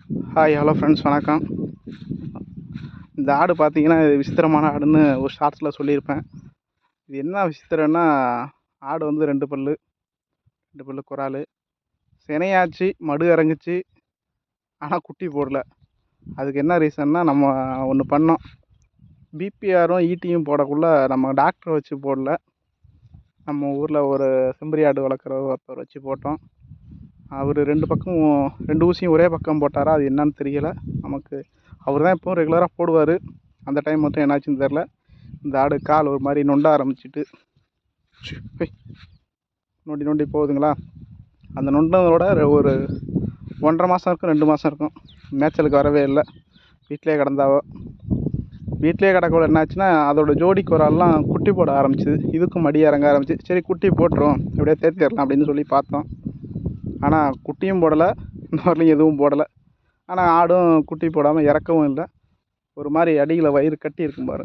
Hi hello friends, வணக்கம். இந்த ஆடு பார்த்தீங்கன்னா, இது விசித்திரமான ஆடுன்னு ஒரு ஷார்ட்ஸில் சொல்லியிருப்பேன். இது என்ன விசித்திரம்னா, ஆடு வந்து 2 பல்லு, 2 பல்லு குறாலு. சினையாச்சு, மடு இறங்குச்சு, ஆனால் குட்டி போடல. அதுக்கு என்ன ரீசன்னா, நம்ம ஒன்று பண்ணோம். பிபிஆரும் ஈட்டியும் போடக்குள்ள நம்ம டாக்டரை வச்சு போடல. நம்ம ஊரில் ஒரு செம்பரி ஆடு வளர்க்குற ஒருத்தர் வச்சு போட்டோம். அவர் 2 பக்கமும் 2 ஊசியும் ஒரே பக்கம் போட்டாரா, அது என்னன்னு தெரியலை நமக்கு. அவர் தான் எப்போவும் ரெகுலராக போடுவார். அந்த டைம் மட்டும் என்னாச்சுன்னு தெரில. இந்த ஆடு கால் ஒரு மாதிரி நொண்ட ஆரம்பிச்சிட்டு நொண்டி நொண்டி போகுதுங்களா. அந்த நொண்டதோட ஒரு 1.5 மாதம் இருக்கும், 2 மாதம் இருக்கும். மேய்ச்சலுக்கு வரவே இல்லை, வீட்டிலே கிடந்தாவோ. வீட்டிலே கிடக்கல என்னாச்சுன்னா, அதோட ஜோடி குறால்லாம் குட்டி போட ஆரம்பிச்சிது. இதுக்கும் மடி இறங்க ஆரம்பிச்சு. சரி குட்டி போட்டுரும், எப்படியே தேர்த்திடலாம் அப்படின்னு சொல்லி பார்த்தோம். ஆனால் குட்டியும் போடலை, இந்த வரலையும் எதுவும் போடலை. ஆனால் ஆடும் குட்டி போடாமல் இறக்கவும் இல்லை. ஒரு மாதிரி அடியில் வயிறு கட்டி இருக்கும் பாரு.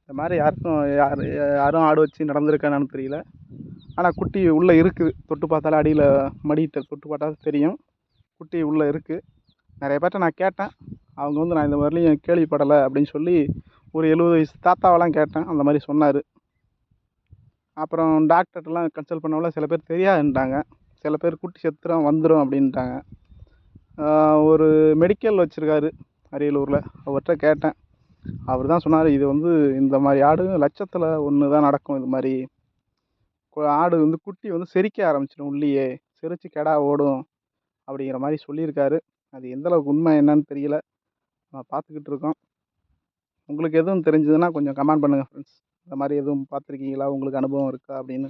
இந்த மாதிரி யாரும் ஆடு வச்சு நடந்திருக்கானு தெரியல. ஆனால் குட்டி உள்ளே இருக்குது. தொட்டு பார்த்தாலே அடியில் மடிகிட்ட தொட்டு பார்த்தா தெரியும், குட்டி உள்ளே இருக்குது. நிறைய பேர்ட்ட நான் கேட்டேன். அவங்க வந்து நான் இந்த மாதிரிலையும் கேள்விப்படலை அப்படின்னு சொல்லி, ஒரு 70 வயசு தாத்தாவெல்லாம் கேட்டேன். அந்த மாதிரி சொன்னார். அப்புறம் டாக்டர்கிட்டலாம் கன்சல்ட் பண்ணவங்கள சில பேர் தெரியாதுன்ட்டாங்க. சில பேர் குட்டி செத்துரும் வந்துடும் அப்படின்ட்டாங்க. ஒரு மெடிக்கல் வச்சுருக்காரு அரியலூரில், அவர்கிட்ட கேட்டேன். அவர் தான் சொன்னார், இது வந்து இந்த மாதிரி ஆடு லட்சத்தில் 1 தான் நடக்கும். இது மாதிரி ஆடு வந்து குட்டி வந்து செரிக்க ஆரம்பிச்சிடும், உள்ளேயே செரிச்சு கெடா ஓடும் அப்படிங்கிற மாதிரி சொல்லியிருக்காரு. அது எந்தளவுக்கு உண்மை என்னன்னு தெரியல, நான் பார்த்துக்கிட்டு இருக்கோம். உங்களுக்கு எதுவும் தெரிஞ்சதுன்னா கொஞ்சம் கமெண்ட் பண்ணுங்கள் ஃப்ரெண்ட்ஸ். இந்த மாதிரி எதுவும் பார்த்துருக்கீங்களா, உங்களுக்கு அனுபவம் இருக்கா அப்படின்னு.